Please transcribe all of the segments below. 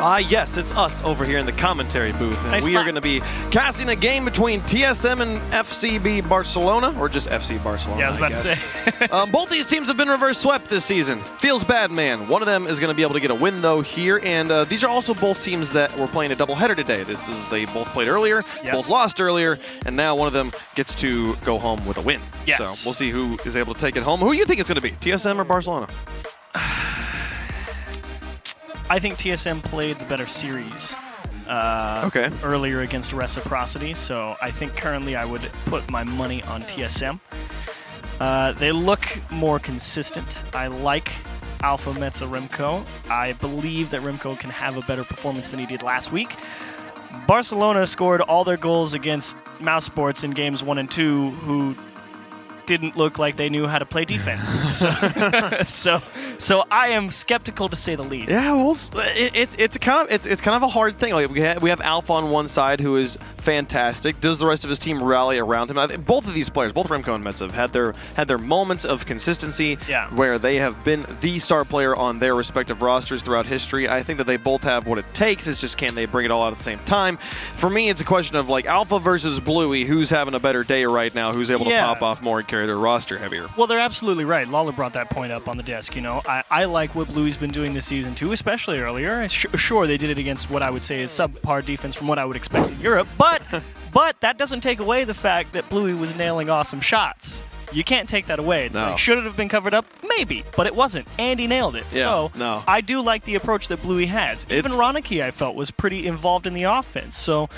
Yes, it's us over here in the commentary booth. And we are going to be casting a game between TSM and FCB Barcelona, or just FC Barcelona, Yeah, I was about to say. both these teams have been reverse swept this season. Feels bad, man. One of them is going to be able to get a win, though, here. And these are also both teams that were playing a doubleheader today. They both played earlier, both lost earlier, and now one of them gets to go home with a win. Yes. So we'll see who is able to take it home. Who do you think it's going to be, TSM or Barcelona? I think TSM played the better series earlier against Reciprocity, so I think currently I would put my money on TSM. They look more consistent. I like Alpha Metsa Remkoe. I believe that Remkoe can have a better performance than he did last week. Barcelona scored all their goals against Mouse Sports in games 1 and 2, who didn't look like they knew how to play defense. So I am skeptical, to say the least. Yeah, well, it's kind of a hard thing. Like we have Alpha on one side, who is fantastic. Does the rest of his team rally around him? I think both of these players, both Remkoe and Mets, have had their moments of consistency where they have been the star player on their respective rosters throughout history. I think that they both have what it takes. It's just, can they bring it all out at the same time? For me, it's a question of like Alpha versus Bluey. Who's having a better day right now? Who's able to pop off more and carry their roster heavier? Well, they're absolutely right. Lawler brought that point up on the desk. You know, I like what Bluey's been doing this season too, especially earlier. Sure, they did it against what I would say is subpar defense from what I would expect in Europe, but that doesn't take away the fact that Bluey was nailing awesome shots. You can't take that away. It's like, should it have been covered up? Maybe, but it wasn't. And he nailed it. I do like the approach that Bluey has. Even Ronaky, I felt, was pretty involved in the offense. So,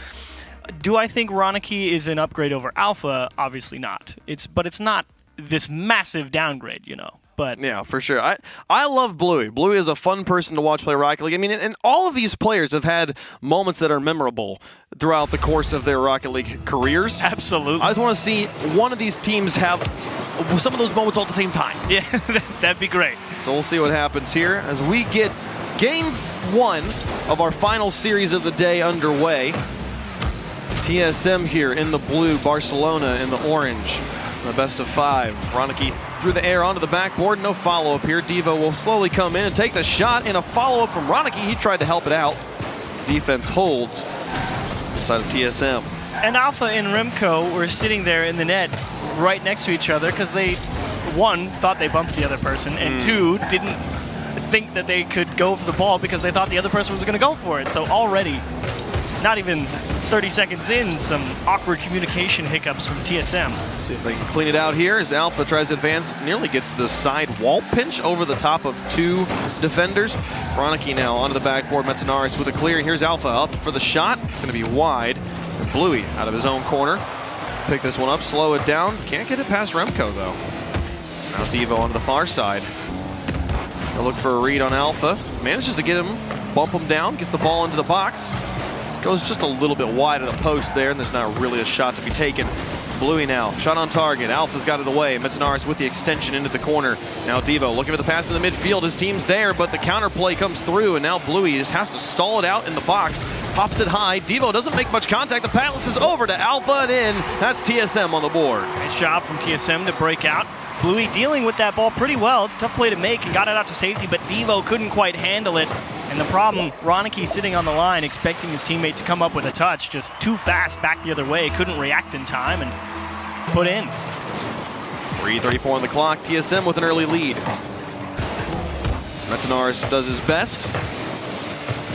do I think Ronaky is an upgrade over Alpha? Obviously not. But it's not this massive downgrade, you know. But yeah, for sure. I love Bluey. Bluey is a fun person to watch play Rocket League. I mean, and all of these players have had moments that are memorable throughout the course of their Rocket League careers. Absolutely. I just want to see one of these teams have some of those moments all at the same time. Yeah, that'd be great. So we'll see what happens here as we get Game 1 of our final series of the day underway. TSM here in the blue, Barcelona in the orange. The best of 5. Ronaky through the air onto the backboard. No follow-up here. Deevo will slowly come in and take the shot, and a follow-up from Ronaky. He tried to help it out. Defense holds inside of TSM. And Alpha and Remkoe were sitting there in the net right next to each other because they, 1, thought they bumped the other person, and 2, didn't think that they could go for the ball because they thought the other person was going to go for it. So already, not even 30 seconds in, some awkward communication hiccups from TSM. See if they can clean it out here as Alpha tries to advance, nearly gets the side wall pinch over the top of 2 defenders. Ronaky now onto the backboard. Metsaunaris with a clear. Here's Alpha up for the shot. It's going to be wide. Bluey out of his own corner. Pick this one up, slow it down. Can't get it past Remkoe, though. Now Deevo onto the far side. They'll look for a read on Alpha. Manages to get him, bump him down, gets the ball into the box. Goes just a little bit wide of the post there, and there's not really a shot to be taken. Bluey now, shot on target. Alpha's got it away. Metsaunaris with the extension into the corner. Now Deevo looking for the pass in the midfield. His team's there, but the counterplay comes through, and now Bluey just has to stall it out in the box. Pops it high. Deevo doesn't make much contact. The pass is over to Alpha and in. That's TSM on the board. Nice job from TSM to break out. Bluey dealing with that ball pretty well. It's a tough play to make and got it out to safety, but Deevo couldn't quite handle it. And the problem, Ronaky sitting on the line, expecting his teammate to come up with a touch, just too fast back the other way, couldn't react in time and put in. 3:34 on the clock, TSM with an early lead. Metsaunaris does his best.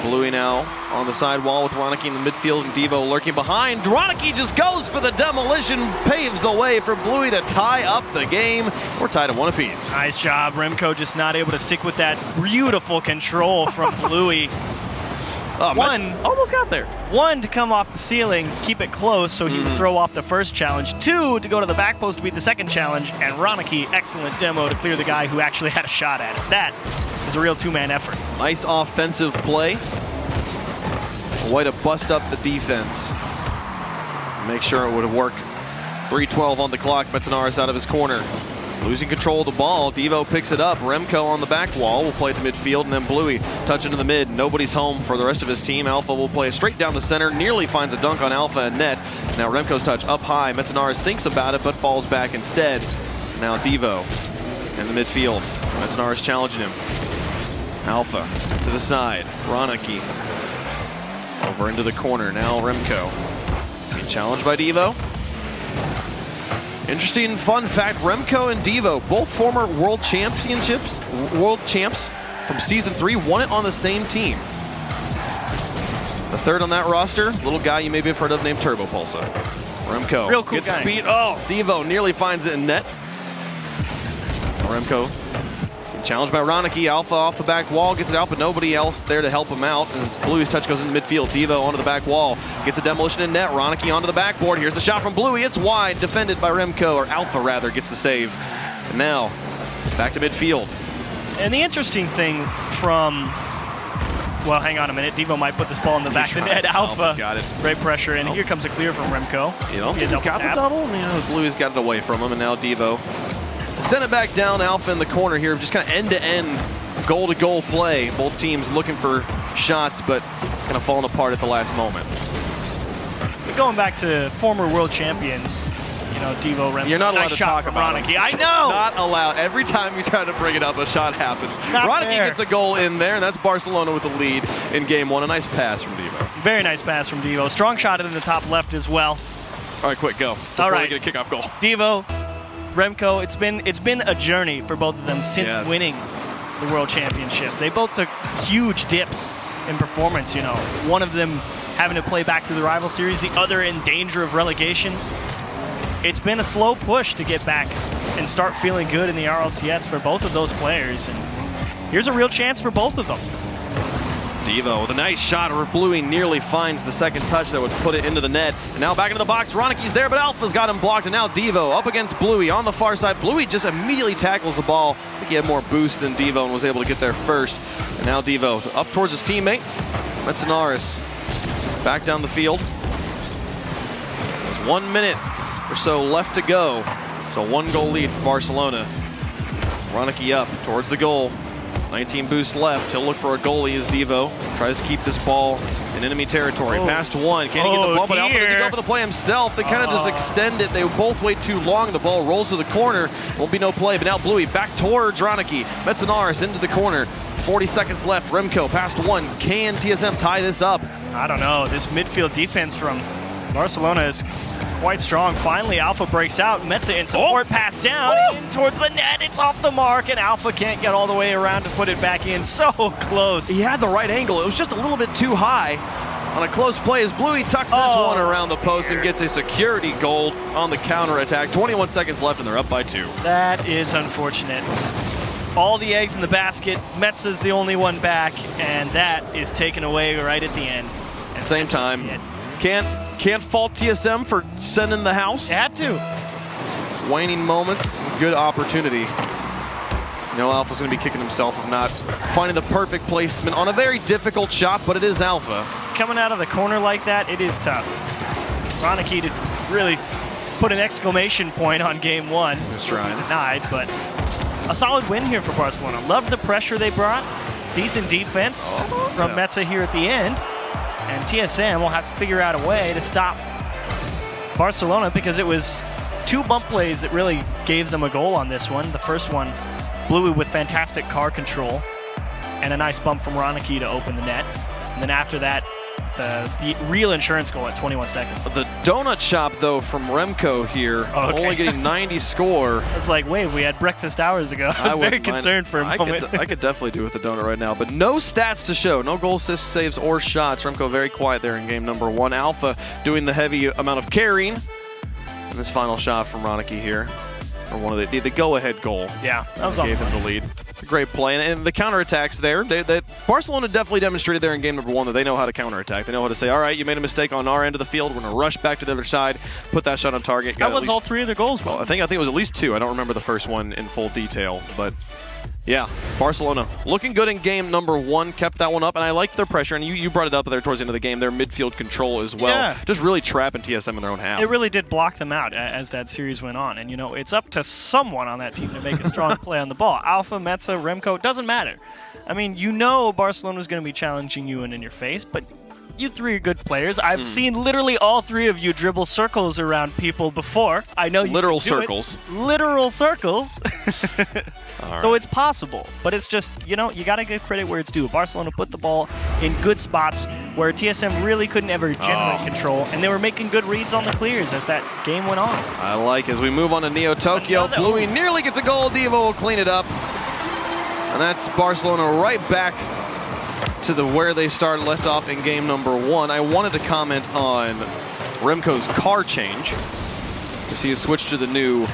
Bluey now on the sidewall with Ronaky in the midfield and Deevo lurking behind. Ronaky just goes for the demolition, paves the way for Bluey to tie up the game. We're tied at 1 apiece. Nice job. Remkoe just not able to stick with that beautiful control from Bluey. One, almost got there. 1, to come off the ceiling, keep it close so he would throw off the first challenge. 2, to go to the back post to beat the second challenge. And Ronaky, excellent demo to clear the guy who actually had a shot at it. That is a real 2-man effort. Nice offensive play. A way to bust up the defense. Make sure it would work. 3:12 on the clock. Metsaunaris out of his corner. Losing control of the ball. Deevo picks it up. Remkoe on the back wall will play it to midfield, and then Bluey touch into the mid. Nobody's home for the rest of his team. Alpha will play straight down the center. Nearly finds a dunk on Alpha and net. Now Remkoe's touch up high. Metsaunaris thinks about it, but falls back instead. Now Deevo in the midfield. Metsaunaris challenging him. Alpha to the side. Ronaky over into the corner. Now Remkoe. Being challenged by Deevo. Interesting fun fact, Remkoe and Deevo, both former world champs from Season 3, won it on the same team. The third on that roster, little guy you maybe have heard of named Turbo Pulsa. Remkoe Real cool gets guy. beat. Oh, Deevo nearly finds it in net. Remkoe challenged by Ronaky. Alpha off the back wall, gets it out, but nobody else there to help him out. And Bluey's touch goes into midfield. Deevo onto the back wall, gets a demolition in net. Ronaky onto the backboard. Here's the shot from Bluey. It's wide, defended by Remkoe, or Alpha rather, gets the save. And now, back to midfield. And the interesting thing from, well, hang on a minute. Deevo might put this ball in the back of the net. Alpha, got it. great pressure, and here comes a clear from Remkoe. You know, he's got the double. Yeah, Bluey's got it away from him, and now Deevo. Send it back down. Alpha in the corner here, just kind of end-to-end, goal-to-goal play. Both teams looking for shots, but kind of falling apart at the last moment. But going back to former world champions, you know, Deevo, Remkoe. You're not allowed to talk about Ronaky. it. I know! Not allowed. Every time you try to bring it up, a shot happens. Ronaky gets a goal in there, and that's Barcelona with the lead in game one. A nice pass from Deevo. Very nice pass from Deevo. Strong shot in the top left as well. All right, quick, go. All right. Get a kickoff goal. Deevo, Remkoe, it's been a journey for both of them since winning the World Championship. They both took huge dips in performance, you know. One of them having to play back through the rival series, the other in danger of relegation. It's been a slow push to get back and start feeling good in the RLCS for both of those players. And here's a real chance for both of them. Deevo with a nice shot. Bluey nearly finds the second touch that would put it into the net. And now back into the box. Ronaky's there, but Alpha's got him blocked. And now Deevo up against Bluey on the far side. Bluey just immediately tackles the ball. I think he had more boost than Deevo and was able to get there first. And now Deevo up towards his teammate. Metsaunaris back down the field. There's 1 minute or so left to go. So 1-goal lead for Barcelona. Ronaky up towards the goal. 19 boost left. He'll look for a goalie as Deevo tries to keep this ball in enemy territory. Pass to one. Can he get the ball? But Alpha doesn't go for the play himself. They kind of just extend it. They both wait too long. The ball rolls to the corner. Won't be no play. But now Bluey back towards Ronaky. Metsaunaris into the corner. 40 seconds left. Remkoe pass to one. Can TSM tie this up? I don't know. This midfield defense from Barcelona is quite strong. Finally, Alpha breaks out. Metsa in support, pass down, in towards the net. It's off the mark, and Alpha can't get all the way around to put it back in. So close. He had the right angle. It was just a little bit too high. On a close play as Bluey tucks this one around the post and gets a security goal on the counterattack. 21 seconds left, and they're up by 2. That is unfortunate. All the eggs in the basket. Metsa's the only one back, and that is taken away right at the end. At the same time, can't fault TSM for sending the house. Had to. Waning moments, good opportunity. You know, Alpha's going to be kicking himself of not finding the perfect placement on a very difficult shot, but it is Alpha. Coming out of the corner like that, it is tough. Ronaky to really put an exclamation point on game one. Just trying. Denied, but a solid win here for Barcelona. Loved the pressure they brought. Decent defense from Metsa here at the end. And TSM will have to figure out a way to stop Barcelona because it was 2 bump plays that really gave them a goal on this one. The first one, Bluey with fantastic car control and a nice bump from Ronaky to open the net. And then after that, the real insurance goal at 21 seconds. The donut shop, though, from Remkoe here, only getting 90 score. I was like, wait, we had breakfast hours ago. I was very concerned for a moment. I could definitely do with the donut right now, but no stats to show. No goals, assists, saves, or shots. Remkoe very quiet there in game number 1. Alpha doing the heavy amount of carrying. And this final shot from Ronaky here. Or one of the go-ahead goal. Yeah, that was gave him the lead. It's a great play, and the counterattacks there. Barcelona definitely demonstrated there in game number 1 that they know how to counterattack. They know how to say, all right, you made a mistake on our end of the field. We're going to rush back to the other side, put that shot on target. That was all 3 of their goals. Well, I think it was at least 2. I don't remember the first one in full detail, but yeah, Barcelona looking good in game number 1, kept that one up, and I liked their pressure, and you brought it up there towards the end of the game, their midfield control as well. Yeah. Just really trapping TSM in their own half. It really did block them out as that series went on, and you know, it's up to someone on that team to make a strong play on the ball. Alpha, Metsa, Remkoe, doesn't matter. I mean, you know Barcelona's going to be challenging you and in your face, but you three are good players. I've seen literally all three of you dribble circles around people before. I know you Literal can do circles. It. Literal circles. All So right. it's possible, but it's just, you know, you got to give credit where it's due. Barcelona put the ball in good spots where TSM really couldn't ever generate control, and they were making good reads on the clears as that game went on. I like as we move on to Neo Tokyo. Another- Bluey nearly gets a goal. Deevo will clean it up. And that's Barcelona right back to where they started left off in game number 1. I wanted to comment on Remkoe's car change. As he has switched to the new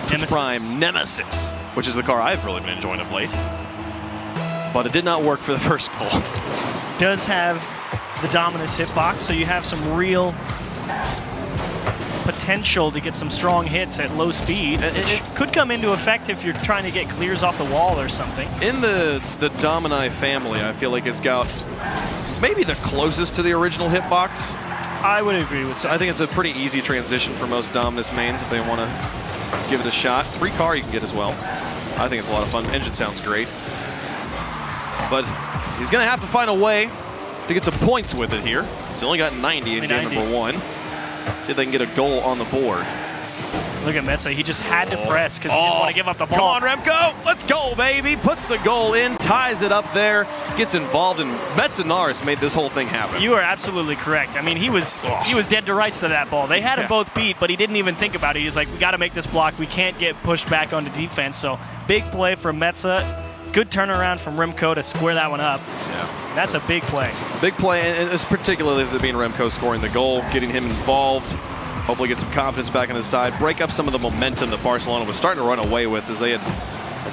Nemesis. Prime Nemesis, which is the car I've really been enjoying of late. But it did not work for the first goal. Does have the Dominus hitbox, so you have some real potential to get some strong hits at low speed. It could come into effect if you're trying to get clears off the wall or something. In the Domini family, I feel like it's got maybe the closest to the original hitbox. I would agree with So that. I think it's a pretty easy transition for most Dominus mains if they want to give it a shot. Free car you can get as well. I think it's a lot of fun. Engine sounds great. But he's going to have to find a way to get some points with it here. He's only got 90 in game number 1. See if they can get a goal on the board. Look at Metsa. He just had to press because he didn't want to give up the ball. Come on, Remkoe. Let's go, baby. Puts the goal in, ties it up there, gets involved, and Metsaunaris made this whole thing happen. You are absolutely correct. I mean, he was dead to rights to that ball. They had him both beat, but he didn't even think about it. He was like, we got to make this block. We can't get pushed back onto defense. So big play from Metsa. Good turnaround from Remkoe to square that one up. Yeah. That's a big play. Big play, and it's particularly if it being Remkoe scoring the goal, getting him involved. Hopefully get some confidence back on his side. Break up some of the momentum that Barcelona was starting to run away with as they had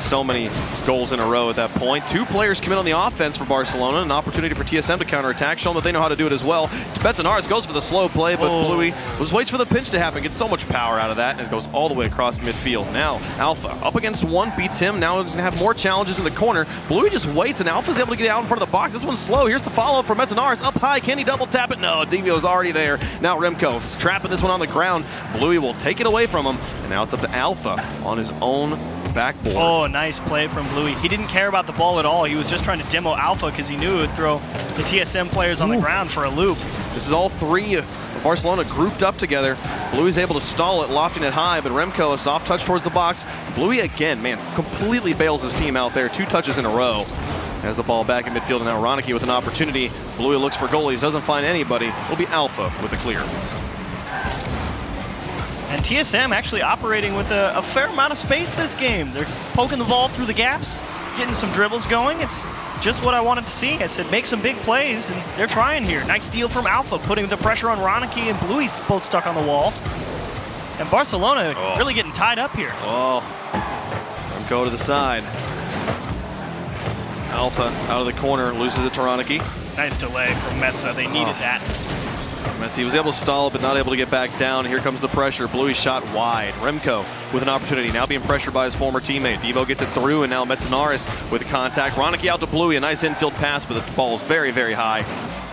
so many goals in a row at that point. 2 players come in on the offense for Barcelona. An opportunity for TSM to counterattack, showing that they know how to do it as well. Metsaunaris goes for the slow play, but Bluey waits for the pinch to happen. Gets so much power out of that, and it goes all the way across midfield. Now, Alpha up against 1, beats him. Now he's going to have more challenges in the corner. Bluey just waits, and Alpha's able to get out in front of the box. This one's slow. Here's the follow-up from Metsaunaris. Up high. Can he double tap it? No, Deevo's already there. Now Remkoe's trapping this one on the ground. Bluey will take it away from him, and now it's up to Alpha on his own backboard. Oh, nice play from Bluey. He didn't care about the ball at all. He was just trying to demo Alpha because he knew it would throw the TSM players on the ground for a loop. This is all 3 of Barcelona grouped up together. Bluey's able to stall it, lofting it high, but Remkoe, a soft touch towards the box. Bluey again, man, completely bails his team out there. 2 touches in a row. Has the ball back in midfield, and now Ronaky with an opportunity. Bluey looks for goalies, doesn't find anybody. It'll be Alpha with the clear. And TSM actually operating with a fair amount of space this game. They're poking the ball through the gaps, getting some dribbles going. It's just what I wanted to see. I said make some big plays, and they're trying here. Nice steal from Alpha, putting the pressure on Ronaky, and Bluey's both stuck on the wall. And Barcelona really getting tied up here. Oh, go to the side. Alpha out of the corner, loses it to Ronaky. Nice delay from Metsa. They needed that. He was able to stall it, but not able to get back down. Here comes the pressure. Bluey shot wide. Remkoe with an opportunity, now being pressured by his former teammate. Deevo gets it through, and now Metsaunaris with contact. Ronaky out to Bluey, a nice infield pass, but the ball is very, very high.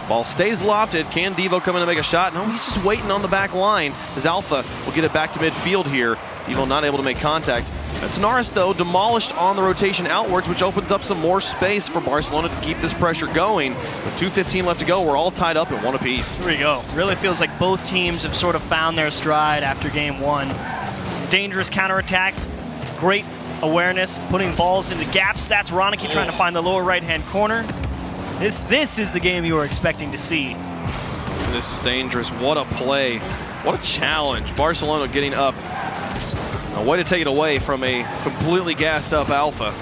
Ball stays lofted. Can Deevo come in and make a shot? No, he's just waiting on the back line as Alpha will get it back to midfield here. Deevo not able to make contact. Metsaunaris, though, demolished on the rotation outwards, which opens up some more space for Barcelona to keep this pressure going. With 2:15 left to go, we're all tied up at 1 apiece. Here we go. Really feels like both teams have sort of found their stride after game 1. Some dangerous counterattacks, great awareness, putting balls into gaps. That's Ronaky trying to find the lower right-hand corner. This is the game you were expecting to see. This is dangerous. What a play. What a challenge. Barcelona getting up. A way to take it away from a completely gassed up Alpha.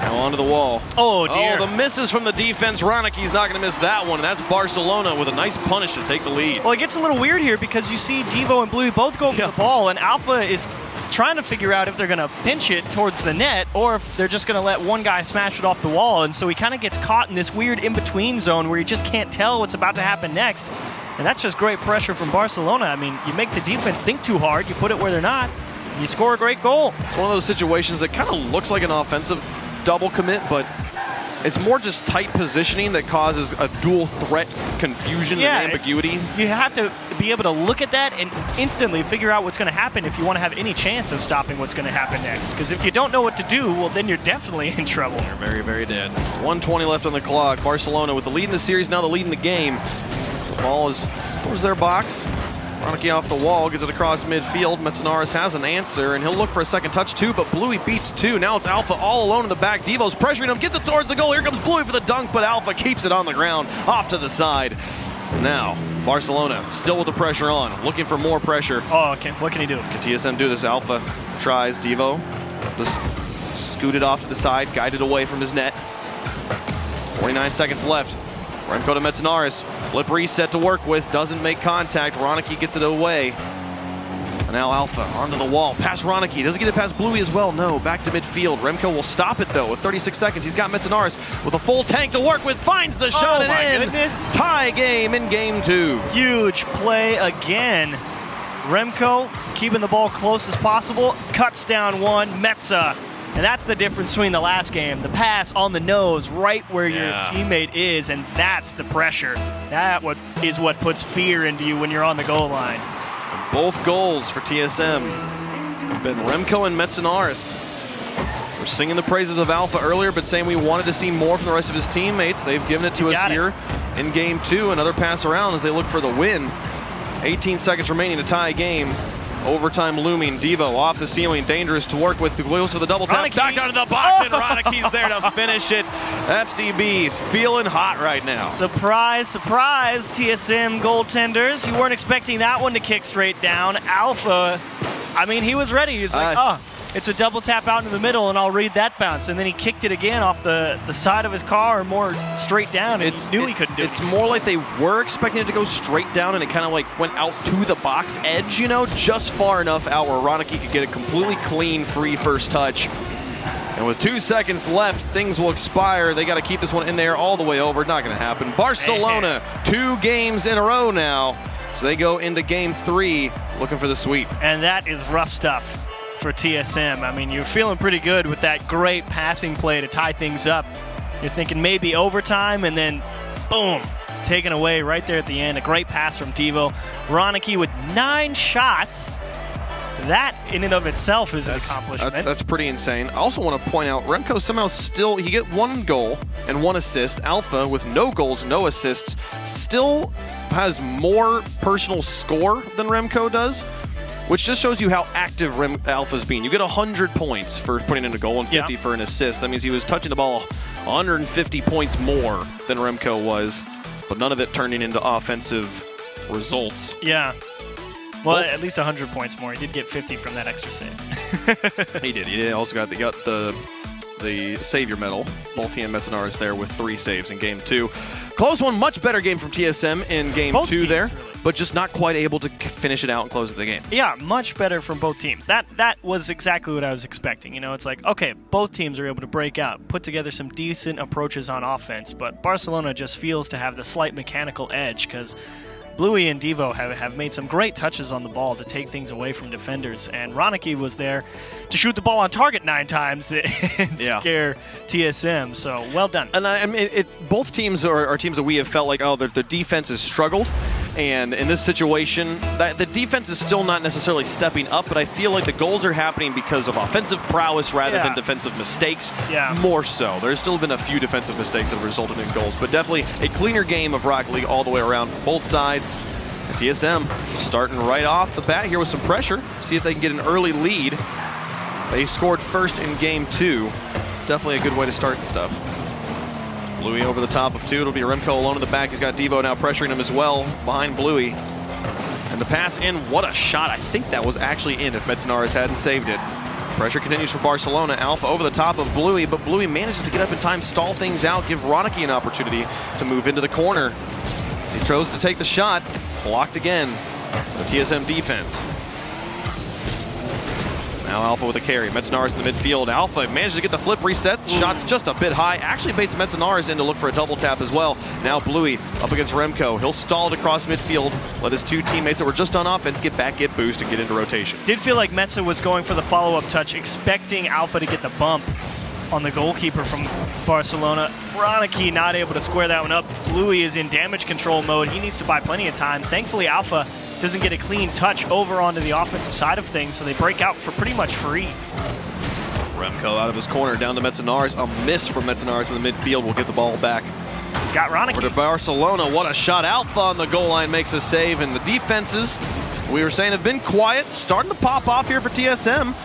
Now onto the wall. Oh, dear. Oh, the misses from the defense. Ronaky's not going to miss that one. And that's Barcelona with a nice punish to take the lead. Well, it gets a little weird here because you see Deevo and Bluey both go for the ball, and Alpha is trying to figure out if they're going to pinch it towards the net or if they're just going to let one guy smash it off the wall. And so he kind of gets caught in this weird in-between zone where you just can't tell what's about to happen next. And that's just great pressure from Barcelona. I mean, you make the defense think too hard, you put it where they're not, and you score a great goal. It's one of those situations that kind of looks like an offensive double commit, but It's more just tight positioning that causes a dual threat confusion and ambiguity. You have to be able to look at that and instantly figure out what's going to happen if you want to have any chance of stopping what's going to happen next. Because if you don't know what to do, well, then you're definitely in trouble. You're very, very dead. 1:20 left on the clock. Barcelona with the lead in the series, now the lead in the game. The ball is towards their box. Ronaky off the wall, gets it across midfield. Metsaunaris has an answer, and he'll look for a second touch too, but Bluey beats two. Now it's Alpha all alone in the back. Deevo's pressuring him, gets it towards the goal. Here comes Bluey for the dunk, but Alpha keeps it on the ground, off to the side. Now, Barcelona still with the pressure on, looking for more pressure. Oh, okay. What can he do? Can TSM do this? Alpha tries. Deevo just scooted off to the side, guided away from his net. 49 seconds left. Remkoe to Metsaunaris. Flip reset to work with. Doesn't make contact. Ronaky gets it away. And now Alpha onto the wall. Past Ronaky. Doesn't get it past Bluey as well. No. Back to midfield. Remkoe will stop it though with 36 seconds. He's got Metsaunaris with a full tank to work with. Finds the shot and in. Goodness. Tie game in game two. Huge play again. Remkoe keeping the ball close as possible. Cuts down one. Metsa. And that's the difference between the last game. The pass on the nose, right where your teammate is, and that's the pressure. That is what puts fear into you when you're on the goal line. And both goals for TSM have been Remkoe and Metsaunaris. We're singing the praises of Alpha earlier, but saying we wanted to see more from the rest of his teammates. They've given it to us here in game two. Another pass around as they look for the win. 18 seconds remaining to tie a game. Overtime looming. Deevo off the ceiling, dangerous to work with. Goes for the double tap. Ronaky. Back onto the box, and Ronaky's there to finish it. FCB's feeling hot right now. Surprise, surprise, TSM goaltenders. You weren't expecting that one to kick straight down. Alpha, I mean, he was ready. He's like, it's a double tap out in the middle, and I'll read that bounce. And then he kicked it again off the side of his car, more straight down, and he knew he couldn't do it. It's more like they were expecting it to go straight down, and it kind of like went out to the box edge, you know, just far enough out where Ronaky could get a completely clean, free first touch. And with 2 seconds left, things will expire. They got to keep this one in there all the way over. Not going to happen. Barcelona, 2 games in a row now. So they go into game 3 looking for the sweep. And that is rough stuff for TSM. I mean, you're feeling pretty good with that great passing play to tie things up. You're thinking maybe overtime, and then boom, taken away right there at the end. A great pass from Deevo. Ronaky with 9 shots. That in and of itself is an accomplishment. That's pretty insane. I also want to point out, Remkoe somehow still, he get 1 goal and 1 assist. Alpha with no goals, no assists, still has more personal score than Remkoe does, which just shows you how active Alpha's being. You get 100 points for putting in a goal and 50 for an assist. That means he was touching the ball 150 points more than Remkoe was, but none of it turning into offensive results. Yeah. Well, at least 100 points more. He did get 50 from that extra save. He did. He also got the Savior medal. Both he and Metsaunaris there with 3 saves in game 2. Close one, much better game from TSM in game 2 there, really, but just not quite able to finish it out and close the game. Yeah, much better from both teams. That was exactly what I was expecting. You know, it's like, okay, both teams are able to break out, put together some decent approaches on offense, but Barcelona just feels to have the slight mechanical edge because Bluey and Deevo have made some great touches on the ball to take things away from defenders, and Ronaky was there to shoot the ball on target 9 times and scare TSM, so well done. And I mean, both teams are teams that we have felt like, oh, the defense has struggled, and in this situation, the defense is still not necessarily stepping up, but I feel like the goals are happening because of offensive prowess rather than defensive mistakes, more so. There's still been a few defensive mistakes that have resulted in goals, but definitely a cleaner game of Rocket League all the way around from both sides. And TSM starting right off the bat here with some pressure. See if they can get an early lead. They scored first in game 2. Definitely a good way to start the stuff. Bluey over the top of 2. It'll be Remkoe alone in the back. He's got Deevo now pressuring him as well behind Bluey. And the pass in. What a shot. I think that was actually in if Metsaunaris hadn't saved it. Pressure continues for Barcelona. Alpha over the top of Bluey, but Bluey manages to get up in time, stall things out, give Ronaky an opportunity to move into the corner. He chose to take the shot. Blocked again. The TSM defense. Now Alpha with a carry. Metsaunaris in the midfield. Alpha manages to get the flip reset. The shot's just a bit high. Actually baits Metsaunaris in to look for a double tap as well. Now Bluey up against Remkoe. He'll stall it across midfield. Let his 2 teammates that were just on offense get back, get boost, and get into rotation. Did feel like Metsa was going for the follow-up touch, expecting Alpha to get the bump on the goalkeeper from Barcelona. Ronaky not able to square that one up. Bluey is in damage control mode. He needs to buy plenty of time. Thankfully, Alpha doesn't get a clean touch over onto the offensive side of things, so they break out for pretty much free. Remkoe out of his corner, down to Metsaunaris. A miss from Metsaunaris in the midfield will get the ball back. He's got Ronaky. Over to Barcelona. What a shot. Alpha on the goal line makes a save, and the defenses, we were saying, have been quiet. Starting to pop off here for TSM.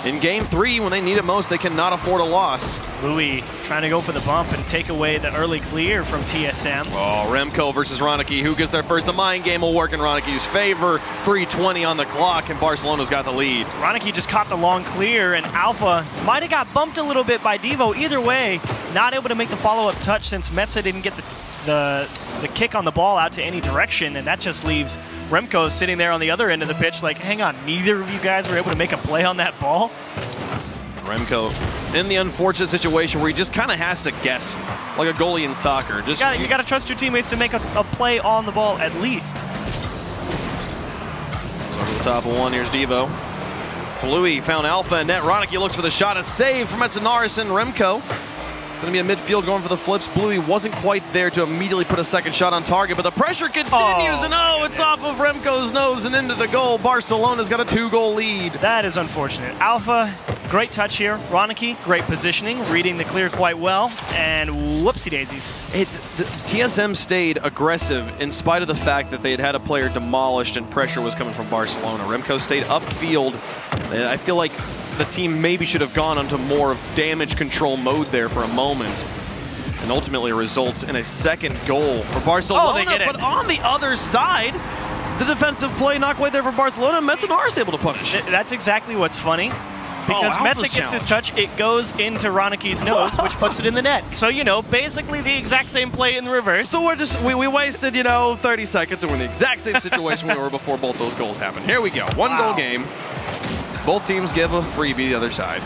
In game 3, when they need it most, they cannot afford a loss. Bluey trying to go for the bump and take away the early clear from TSM. Oh, Remkoe versus Ronaky. Who gets there first? The mind game will work in Ronaky's favor. 3:20 on the clock, and Barcelona's got the lead. Ronaky just caught the long clear, and Alpha might have got bumped a little bit by Deevo. Either way, not able to make the follow-up touch since Metsa didn't get the kick on the ball out to any direction, and that just leaves Remkoe sitting there on the other end of the pitch like, hang on, neither of you guys were able to make a play on that ball? Remkoe in the unfortunate situation where he just kind of has to guess, like a goalie in soccer. Just you got to trust your teammates to make a play on the ball at least. So over the top of one, here's Deevo. Bluey found Alpha and net. Ronaky looks for the shot. A save from Metsaunaris and Remkoe. It's going to be a midfield going for the flips. Bluey wasn't quite there to immediately put a second shot on target, but the pressure continues, and it's off of Remkoe's nose and into the goal. Barcelona's got a 2-goal lead. That is unfortunate. Alpha, great touch here. Ronaky, great positioning, reading the clear quite well, and whoopsie daisies. TSM stayed aggressive in spite of the fact that they had a player demolished and pressure was coming from Barcelona. Remkoe stayed upfield. I feel like the team maybe should have gone onto more of damage control mode there for a moment, and ultimately results in a second goal for Barcelona. Oh, they get it. But on the other side, the defensive play not quite there for Barcelona. Metsaunaris able to punish. That's exactly what's funny. Because Metsa gets this touch, it goes into Ronaky's nose, which puts it in the net. So, basically the exact same play in the reverse. So we wasted, 30 seconds, and we're in the exact same situation we were before both those goals happened. Here we go. One-goal game. Both teams give a freebie the other side.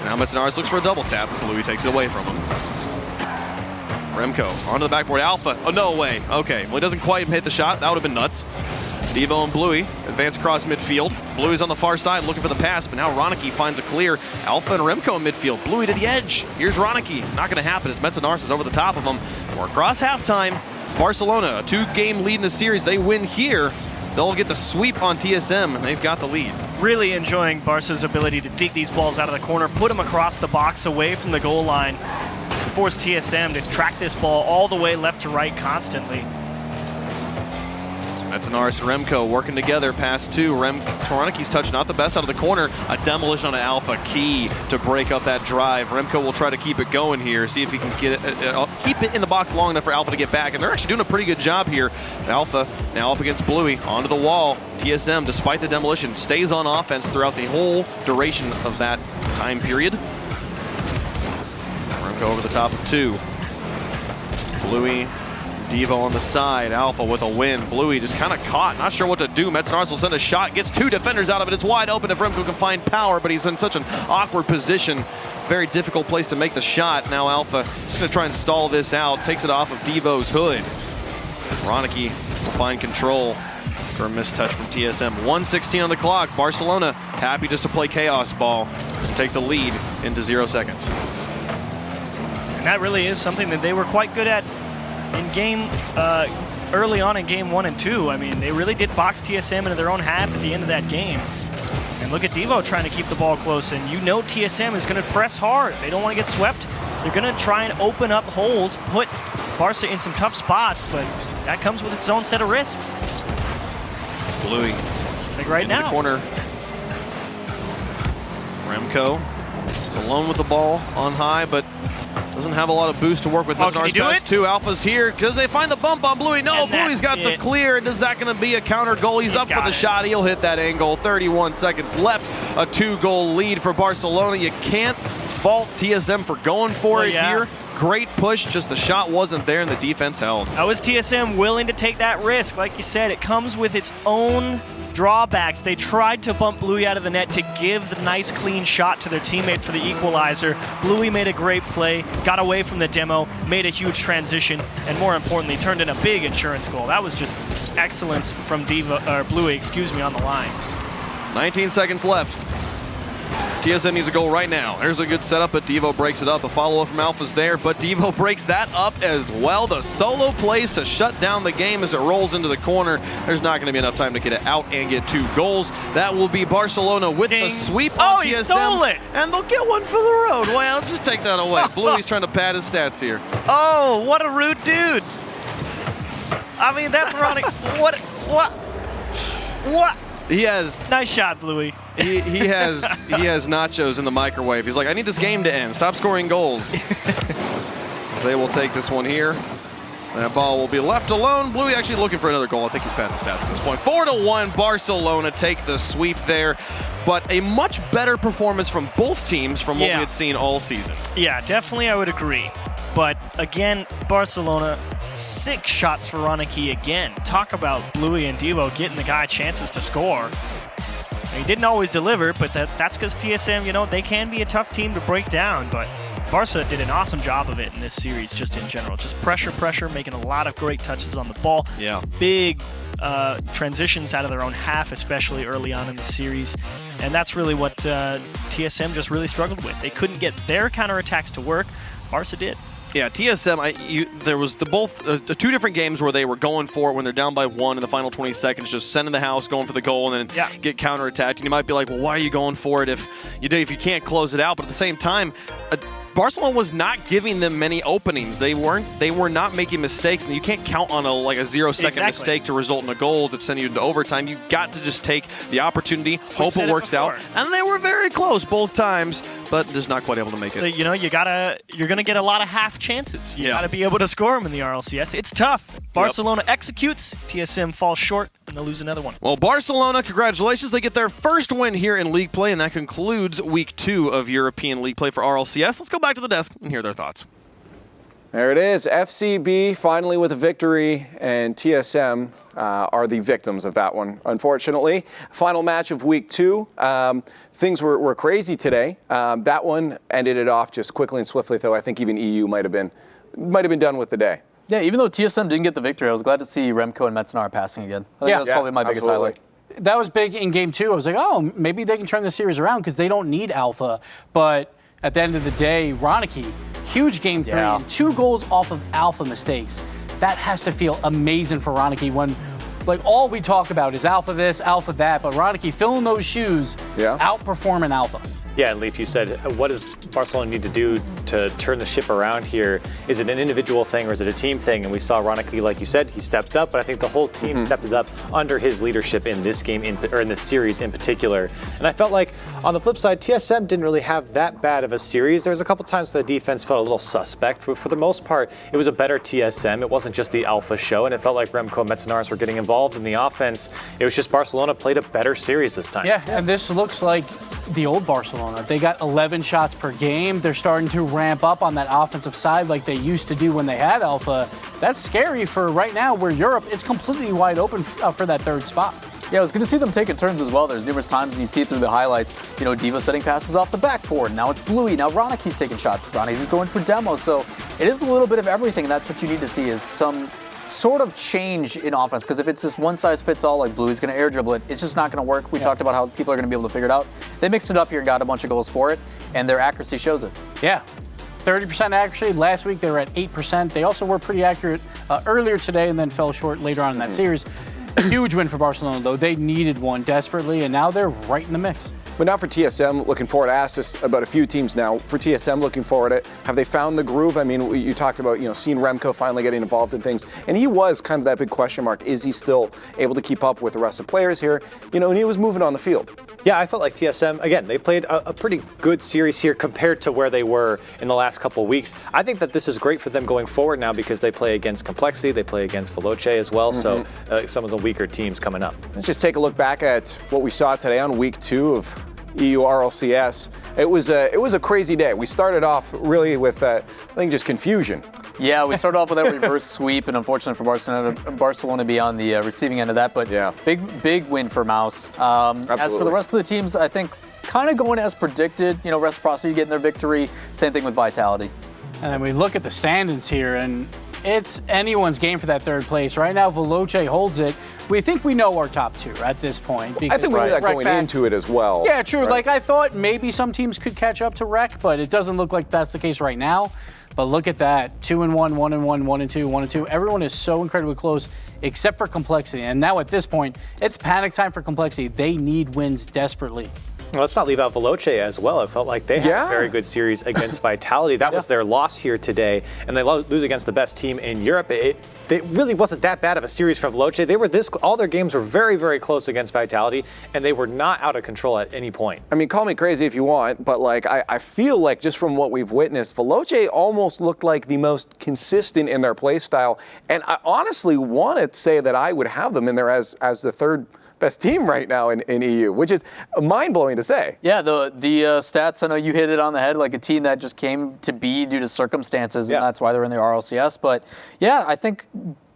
Now Metsaunaris looks for a double tap. Bluey takes it away from him. Remkoe onto the backboard. Alpha. Oh, no way. Okay. Well, he doesn't quite hit the shot. That would have been nuts. Deevo and Bluey advance across midfield. Bluey's on the far side looking for the pass, but now Ronaky finds a clear. Alpha and Remkoe in midfield. Bluey to the edge. Here's Ronaky. Not going to happen as Metsaunaris is over the top of him. We're across halftime. Barcelona, a 2-game lead in the series. They win here. They'll get the sweep on TSM, and they've got the lead. Really enjoying Barca's ability to dig these balls out of the corner, put them across the box away from the goal line, force TSM to track this ball all the way left to right constantly. Metsaunaris and Remkoe working together, pass 2. Ronaky's touch not the best out of the corner. A demolition on an Alpha, key to break up that drive. Remkoe will try to keep it going here, see if he can get it, keep it in the box long enough for Alpha to get back. And they're actually doing a pretty good job here. Alpha now up against Bluey, onto the wall. TSM, despite the demolition, stays on offense throughout the whole duration of that time period. Remkoe over the top of 2. Bluey, Deevo on the side. Alpha with a win. Bluey just kind of caught. Not sure what to do. Metsaunaris will send a shot. Gets 2 defenders out of it. It's wide open if Remkoe can find power, but he's in such an awkward position. Very difficult place to make the shot. Now Alpha just going to try and stall this out. Takes it off of Deevo's hood. Ronaky will find control for a missed touch from TSM. 1:16 on the clock. Barcelona happy just to play chaos ball and take the lead into 0 seconds. And that really is something that they were quite good at in game, early on in game 1 and 2. I mean, they really did box TSM into their own half at the end of that game. And look at Deevo trying to keep the ball close, and TSM is going to press hard. They don't want to get swept. They're going to try and open up holes, put Barca in some tough spots, but that comes with its own set of risks. Bluey. Like right now. In the corner. Remkoe is alone with the ball on high, but doesn't have a lot of boost to work with. Can he do it? 2 Alpha's here because they find the bump on Bluey. No, And Bluey's got the clear. Is that going to be a counter goal? He's up for the shot. He'll hit that angle. 31 seconds left. A 2-goal lead for Barcelona. You can't fault TSM for going for it here. Great push, just the shot wasn't there and the defense held. How is TSM willing to take that risk? Like you said, it comes with its own drawbacks. They tried to bump Bluey out of the net to give the nice clean shot to their teammate for the equalizer. Bluey made a great play, got away from the demo, made a huge transition, and more importantly, turned in a big insurance goal. That was just excellence from Bluey, on the line. 19 seconds left. TSM needs a goal right now. There's a good setup, but Deevo breaks it up. The follow-up from Alpha's there, but Deevo breaks that up as well. The solo plays to shut down the game as it rolls into the corner. There's not going to be enough time to get it out and get 2 goals. That will be Barcelona with the sweep on TSM. He stole it! And they'll get one for the road. Well, let's just take that away. Bluey's trying to pad his stats here. Oh, what a rude dude. I mean, that's Ronaky. What? He has Nice shot, Bluey. he has nachos in the microwave. He's like, I need this game to end. Stop scoring goals. So they will take this one here. That ball will be left alone. Bluey actually looking for another goal. I think he's padding stats at this point. 4-1, Barcelona take the sweep there. But a much better performance from both teams from what we had seen all season. Yeah, definitely I would agree. But again, Barcelona, 6 shots for Ronaky again. Talk about Bluey and Deevo getting the guy chances to score. He didn't always deliver, but that's because TSM, they can be a tough team to break down. But Barca did an awesome job of it in this series, just in general. Just pressure, making a lot of great touches on the ball. Yeah. Big transitions out of their own half, especially early on in the series. And that's really what TSM just really struggled with. They couldn't get their counterattacks to work. Barca did. Yeah, TSM, there was the 2 different games where they were going for it when they're down by 1 in the final 20 seconds, just sending the house, going for the goal, and then get counterattacked. And you might be like, well, why are you going for it if you can't close it out? But at the same time, Barcelona was not giving them many openings. They were not making mistakes, and you can't count on a 0-second mistake to result in a goal to send you into overtime. You've got to just take the opportunity, hope it works out. And they were very close both times, but just not quite able to make it. So, you're going to get a lot of half chances. You got to be able to score them in the RLCS. It's tough. Barcelona executes, TSM falls short, and they'll lose another one. Well, Barcelona, congratulations. They get their first win here in league play, and that concludes week 2 of European league play for RLCS. Let's go back to the desk and hear their thoughts. There it is. FCB finally with a victory, and TSM are the victims of that one, unfortunately. Final match of week 2. Things were crazy today. That one ended it off just quickly and swiftly, though. I think even EU might have been done with the day. Yeah, even though TSM didn't get the victory, I was glad to see Remkoe and Metsaunaris passing again. I think that was probably my biggest highlight. That was big in game 2. I was like, oh, maybe they can turn the series around because they don't need Alpha. But at the end of the day, Ronaky, huge game 3, and 2 goals off of Alpha mistakes. That has to feel amazing for Ronaky when, all we talk about is Alpha this, Alpha that, but Ronaky filling those shoes, outperforming Alpha. Yeah, and Leaf, you said, what does Barcelona need to do to turn the ship around here? Is it an individual thing or is it a team thing? And we saw Ronaky, like you said, he stepped up, but I think the whole team stepped it up under his leadership in this game, or in this series in particular. And I felt like, on the flip side, TSM didn't really have that bad of a series. There was a couple times the defense felt a little suspect, but for the most part, it was a better TSM. It wasn't just the Alpha show, and it felt like Remkoe and Metsaunaris were getting involved in the offense. It was just Barcelona played a better series this time. Yeah, and this looks like the old Barcelona. They got 11 shots per game. They're starting to ramp up on that offensive side like they used to do when they had Alpha. That's scary for right now where Europe, it's completely wide open for that 3rd spot. Yeah, I was going to see them taking turns as well. There's numerous times, and you see it through the highlights. Deevo setting passes off the backboard. Now it's Bluey. Now Ronaky's taking shots. Ronaky's going for demos. So it is a little bit of everything, and that's what you need to see is some sort of change in offense, because if it's this one-size-fits-all, like Bluey's going to air dribble it, it's just not going to work. We talked about how people are going to be able to figure it out. They mixed it up here and got a bunch of goals for it, and their accuracy shows it. Yeah, 30% accuracy. Last week they were at 8%. They also were pretty accurate earlier today and then fell short later on in that series. Huge win for Barcelona, though. They needed one desperately, and now they're right in the mix. But now for TSM, looking forward, I asked this about a few teams now. For TSM, looking forward at, have they found the groove? I mean, you talked about, seeing Remkoe finally getting involved in things. And he was kind of that big question mark. Is he still able to keep up with the rest of the players here? And he was moving on the field. Yeah, I felt like TSM, again, they played a pretty good series here compared to where they were in the last couple of weeks. I think that this is great for them going forward now because they play against Complexity, they play against Veloce as well, so some of the weaker teams coming up. Let's just take a look back at what we saw today on week 2 of EU RLCS. It was a crazy day. We started off really with, I think, just confusion. Yeah, we started off with that reverse sweep, and unfortunately for Barcelona to be on the receiving end of that, but big win for Mouse. As for the rest of the teams, I think kind of going as predicted, Reciprocity getting their victory, same thing with Vitality. And then we look at the standings here, and it's anyone's game for that third place. Right now, Veloce holds it. We think we know our top two at this point. I think we knew that going into it as well. Yeah, true. Right? Like, I thought maybe some teams could catch up to Rec, but it doesn't look like that's the case right now. But look at that. 2-1, 1-1, 1-2, 1-2. Everyone is so incredibly close except for Complexity. And now at this point, it's panic time for Complexity. They need wins desperately. Let's not leave out Veloce as well. It felt like they had a very good series against Vitality. That was their loss here today, and they lose against the best team in Europe. It really wasn't that bad of a series for Veloce. They were all their games were very, very close against Vitality, and they were not out of control at any point. I mean, call me crazy if you want, but like I feel like just from what we've witnessed, Veloce almost looked like the most consistent in their play style, and I honestly want to say that I would have them in there as the third best team right now in EU, which is mind-blowing to say. Yeah, the stats, I know you hit it on the head, like a team that just came to be due to circumstances, and that's why they're in the RLCS. But yeah, I think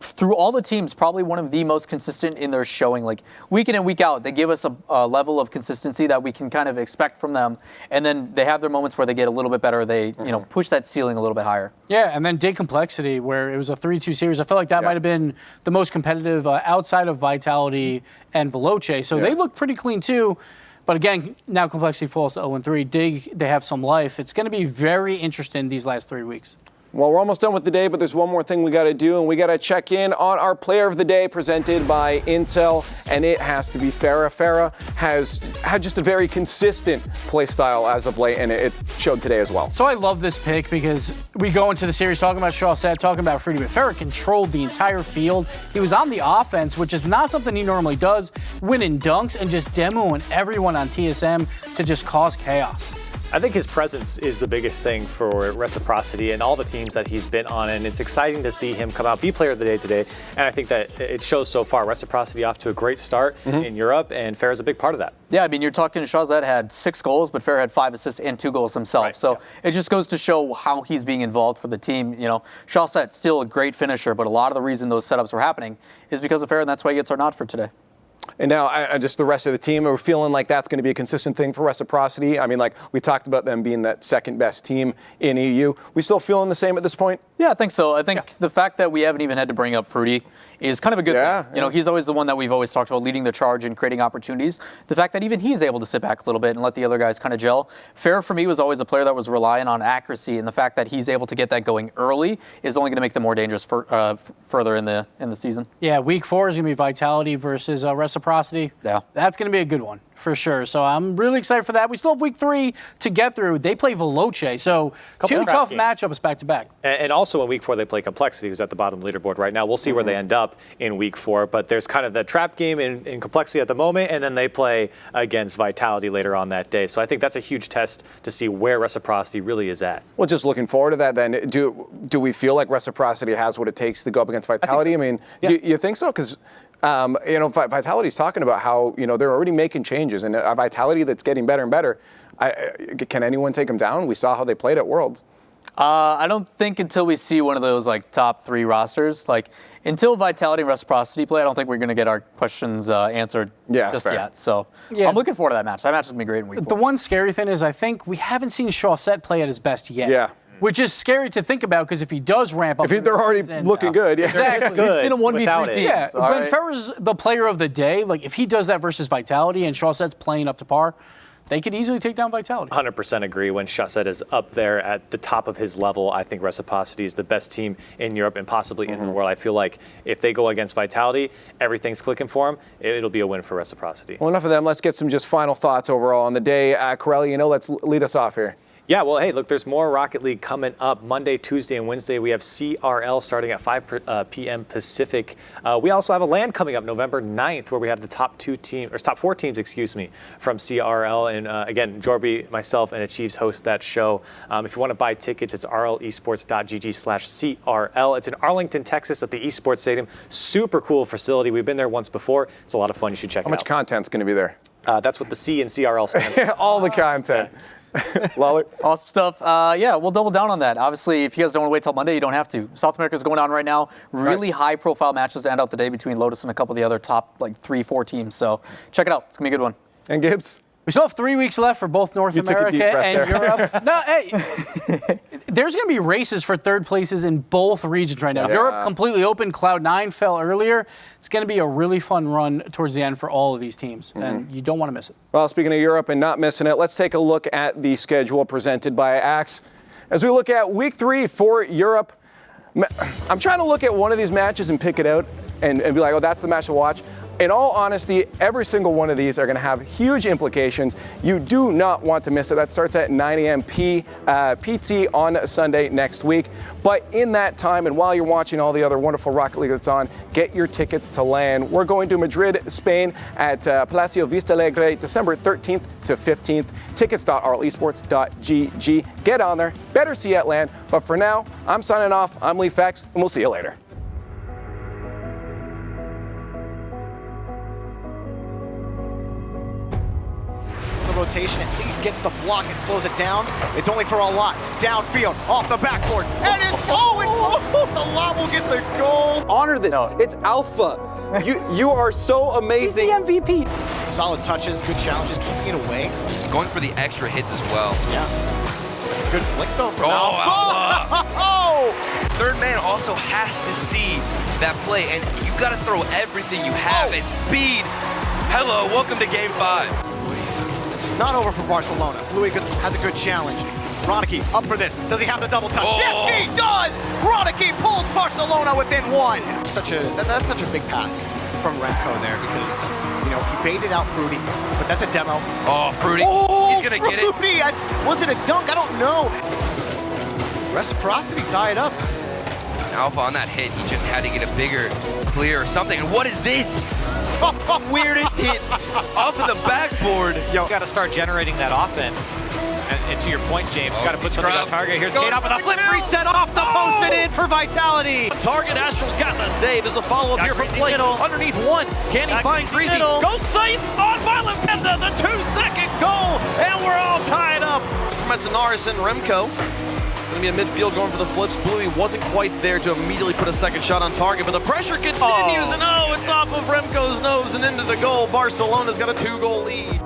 through all the teams, probably one of the most consistent in their showing. Like week in and week out, they give us a level of consistency that we can kind of expect from them. And then they have their moments where they get a little bit better. They push that ceiling a little bit higher. Yeah, and then Dig Complexity, where it was a 3-2 series. I felt like that might have been the most competitive outside of Vitality and Veloce. So they look pretty clean too. But again, now Complexity falls to 0-3. Dig, they have some life. It's going to be very interesting these last 3 weeks. Well, we're almost done with the day, but there's one more thing we got to do, and we got to check in on our player of the day presented by Intel, and it has to be Farah. Farah has had just a very consistent play style as of late, and it showed today as well. So I love this pick because we go into the series talking about Shawsett, talking about Fruity, but Farah controlled the entire field. He was on the offense, which is not something he normally does, winning dunks and just demoing everyone on TSM to just cause chaos. I think his presence is the biggest thing for Reciprocity and all the teams that he's been on, and it's exciting to see him come out, be player of the day today, and I think that it shows so far. Reciprocity off to a great start in Europe, and Farah's a big part of that. Yeah, I mean, you're talking Shawsett had 6 goals, but Farah had 5 assists and 2 goals himself. Right, so it just goes to show how he's being involved for the team. You know, Shawsett's still a great finisher, but a lot of the reason those setups were happening is because of Farah, and that's why he gets our nod for today. And now just the rest of the team, are feeling like that's going to be a consistent thing for Reciprocity. I mean, like we talked about them being that second best team in EU. We still feeling the same at this point? Yeah, I think so. I think the fact that we haven't even had to bring up Fruity is kind of a good thing. You know, he's always the one that we've always talked about leading the charge and creating opportunities. The fact that even he's able to sit back a little bit and let the other guys kind of gel. Farah for me was always a player that was relying on accuracy, and the fact that he's able to get that going early is only going to make them more dangerous further in the season. Yeah, week 4 is going to be Vitality versus Reciprocity. Yeah. That's going to be a good one, for sure. So I'm really excited for that. We still have week 3 to get through. They play Veloce, so 2 tough matchups back-to-back. And also in week 4, they play Complexity, who's at the bottom leaderboard right now. We'll see where they end up in week 4, but there's kind of the trap game in Complexity at the moment, and then they play against Vitality later on that day. So I think that's a huge test to see where Reciprocity really is at. Well, just looking forward to that then. Do we feel like Reciprocity has what it takes to go up against Vitality? I mean, do you think so? Because you know, Vitality's talking about how, you know, they're already making changes, and a Vitality that's getting better and better. Can anyone take them down? We saw how they played at Worlds. I don't think until we see one of those like top 3 rosters, like until Vitality and Reciprocity play, I don't think we're going to get our questions answered just yet. So I'm looking forward to that match. That match is going to be great in week 4. The one scary thing is I think we haven't seen Shawsett play at his best yet. Yeah. Which is scary to think about because if he does ramp up, if they're already looking good, exactly. We've seen a 1v3 team. Yeah, when Farah's the player of the day, like if he does that versus Vitality and Shawsett's playing up to par, they could easily take down Vitality. 100% agree. When Shawsett is up there at the top of his level, I think Reciprocity is the best team in Europe and possibly in the world. I feel like if they go against Vitality, everything's clicking for them. It'll be a win for Reciprocity. Well, enough of them. Let's get some just final thoughts overall on the day. Corelli, you know, let's lead us off here. Yeah, well, hey, look, there's more Rocket League coming up Monday, Tuesday, and Wednesday. We have CRL starting at 5 p.m. Pacific. We also have a LAN coming up November 9th where we have the top 4 teams, from CRL. And again, Jorby, myself, and Achieves host that show. If you want to buy tickets, it's rlesports.gg/CRL. It's in Arlington, Texas at the Esports Stadium. Super cool facility. We've been there once before. It's a lot of fun. You should check it out. How much content's going to be there? That's what the C in CRL stands for. All the content. Yeah. Lawler? Awesome stuff. Yeah, we'll double down on that. Obviously, if you guys don't want to wait till Monday, you don't have to. South America is going on right now. Really high-profile matches to end out the day between Lotus and a couple of the other top, like 3-4 teams. So check it out. It's going to be a good one. And Gibbs? We still have 3 weeks left for both North America and Europe. No, hey, there's going to be races for third places in both regions right now. Yeah. Europe completely open. Cloud9 fell earlier. It's going to be a really fun run towards the end for all of these teams, and you don't want to miss it. Well, speaking of Europe and not missing it, let's take a look at the schedule presented by Axe. As we look at week 3 for Europe, I'm trying to look at one of these matches and pick it out and be like, oh, that's the match to watch. In all honesty, every single one of these are going to have huge implications. You do not want to miss it. That starts at 9 a.m. PT on Sunday next week. But in that time, and while you're watching all the other wonderful Rocket League that's on, get your tickets to LAN. We're going to Madrid, Spain at Palacio Vista Alegre, December 13th to 15th. Tickets.rlesports.gg. Get on there. Better see you at LAN. But for now, I'm signing off. I'm Lee Fex, and we'll see you later. Rotation at least gets the block and slows it down. It's only for a lot. Downfield, off the backboard, and it's the lot will get the goal. Honor this. It's alpha. You are so amazing. He's the MVP. Solid touches, good challenges, keeping it away. Going for the extra hits as well. Yeah. That's a good flick though from Alpha. Oh! Third man also has to see that play, and you got to throw everything you have at speed. Hello, welcome to Game 5. Not over for Barcelona. Bluey has a good challenge. Ronaky up for this. Does he have the double touch? Oh. Yes, he does! Ronaky pulls Barcelona within 1. That's such a big pass from Remkoe there because, he baited out Fruity, but that's a demo. Oh, Fruity. Oh, he's going to get it. Was it a dunk? I don't know. Reciprocity tied up. Alpha on that hit, he just had to get a bigger clear or something. And what is this? Weirdest hit off of the backboard. Yo, got to start generating that offense. And to your point, James, got to put something on target. Here's Kate off with a flip reset off the post and in for Vitality. Target Astral's got the save as the follow-up here from Blake. Underneath 1. Can he find Greasy? Goes safe on Violent Panda. The 2-second goal. And we're all tied up. Metsaunaris and Remkoe. It's going to be a midfield going for the flips. Bluey wasn't quite there to immediately put a second shot on target, but the pressure continues, and it's off of Remkoe's nose and into the goal. Barcelona's got a 2-goal lead.